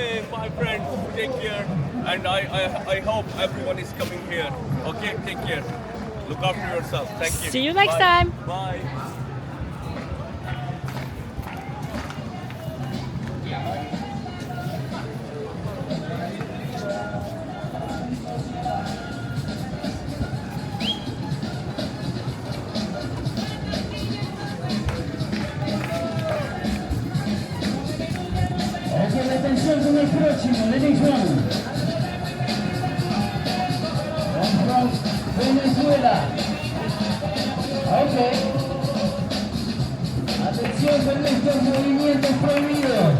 Okay, my friends, take care. And I hope everyone is coming here. Okay, take care. Look after yourself. Thank you. See you next Bye. time. Bye. Ok, atención con el próximo, the next one. From Venezuela. Ok. Atención con estos movimientos prohibidos.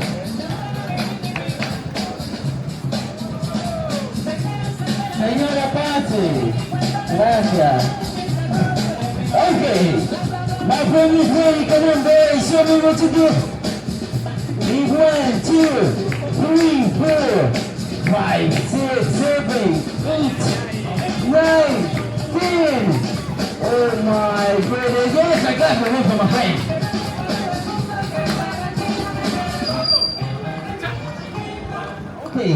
Señora Patsy. Gracias. Ok. My friend is ready. Come on, boys. Show me what you do. 1, 2, 3, 4, 5, 6, 7, 8, 9, 10. Oh my goodness. Yes, I got the one for my friend. Okay.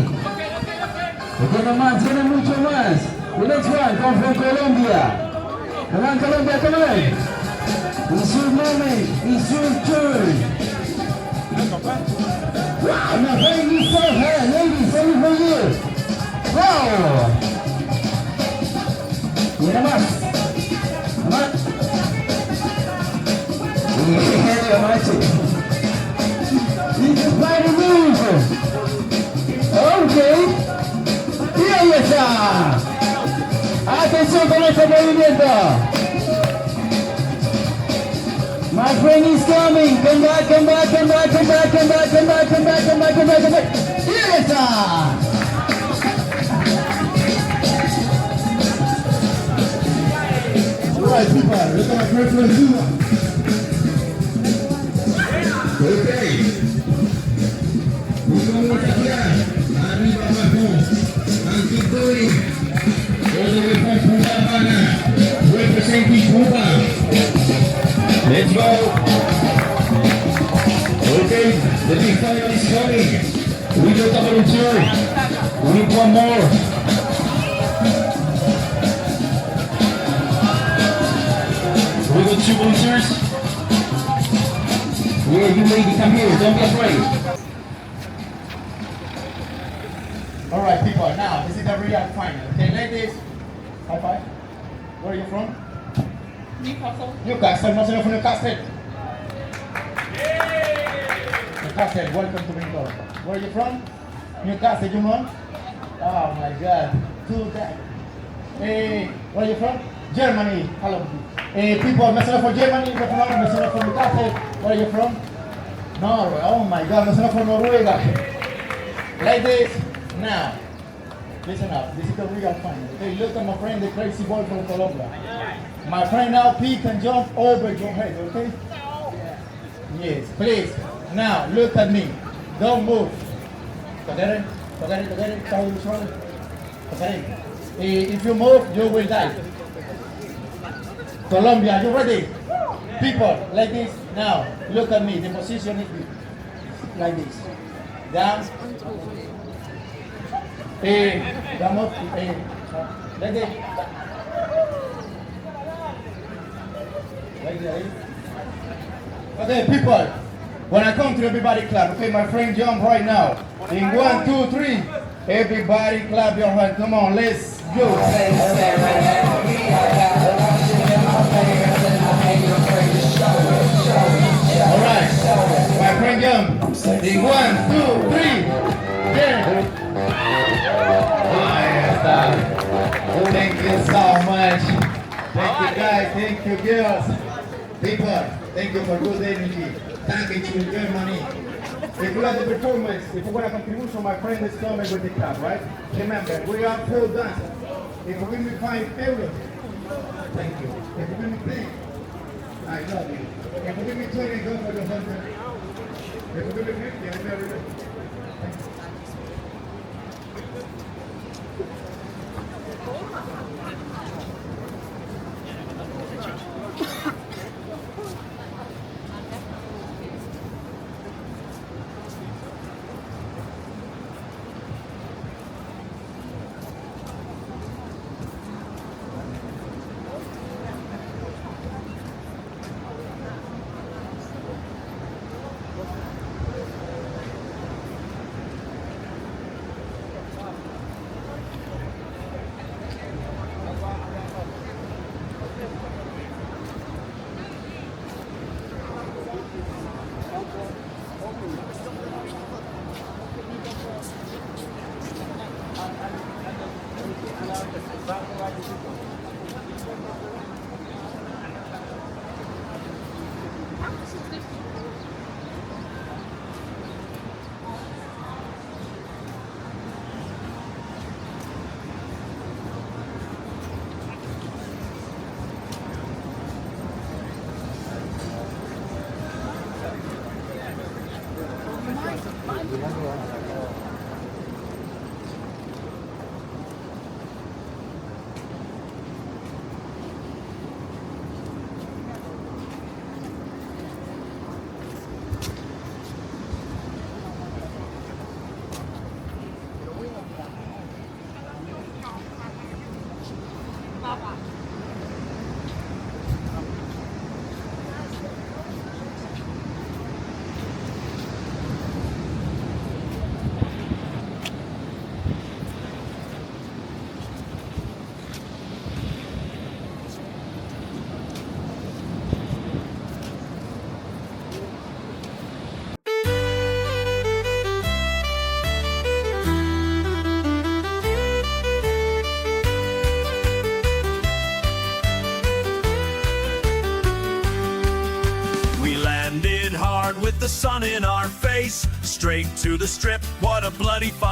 Tiene más, tiene mucho más. The next one comes from Colombia. Come on, Colombia, come on. It's your moment. It's your turn. Wow, my friend, you so high, ladies, only for you. Wow. Mira más. Más. Yeah, macho. You can find a move. Okay. Y ahí está. Atención con este movimiento. My friend is coming. Come back, come back, come back, come back, come back, come back, come back, come back, come back, come back. Here it is. All right, people, look at my first one, two. Okay. Vamos acá. Arriba, abajo. And keep going. All the way from Cuba, Havana. Representing Cuba. Let's go. Okay, the big final is coming. We got a volunteer. We need one more. We got 2 volunteers. Yeah, you lady, come here. Don't be afraid. All right, people. Now this is the real final. Okay, ladies. High five. Where are you from? Newcastle. Newcastle, no se lo fue Newcastle. Newcastle, welcome to Benidorm. Where are you from? Newcastle, you know? Oh my God, too bad. Where are you from? Germany, hello. People, no se lo fue Germany, no se lo fue Newcastle. Where are you from? Norway, oh my God, no se lo fue Noruega. Ladies, now, listen up, this is the real final. Okay, look at my friend, the crazy boy from Colombia. My friend now peek and jump over your head, okay? Yes, please. Now look at me. Don't move. Together, together, together, shoulder to shoulder. Okay. If you move, you will die. Colombia, you ready? People, like this. Now look at me. The position is like this. Down. Down up. Like this. Okay, people, when I come to everybody clap, okay, my friend jump right now. In 1, 2, 3, everybody clap your hand. Come on, let's go. All right, my friend jump. In 1, 2, 3, yeah. Thank you so much. Thank you guys, thank you girls. People, thank you for good energy. Thank you to Germany. If you like the performance, if you want a contribution, my friend is coming with the club, right? Remember, we are full dancers. If you give me €5, thank you. If you give me 10, I love you. If you give me 20, go for the 100. If you give me 50, I never do. Thank you. We landed hard with the sun in our face, straight to the strip, what a bloody fine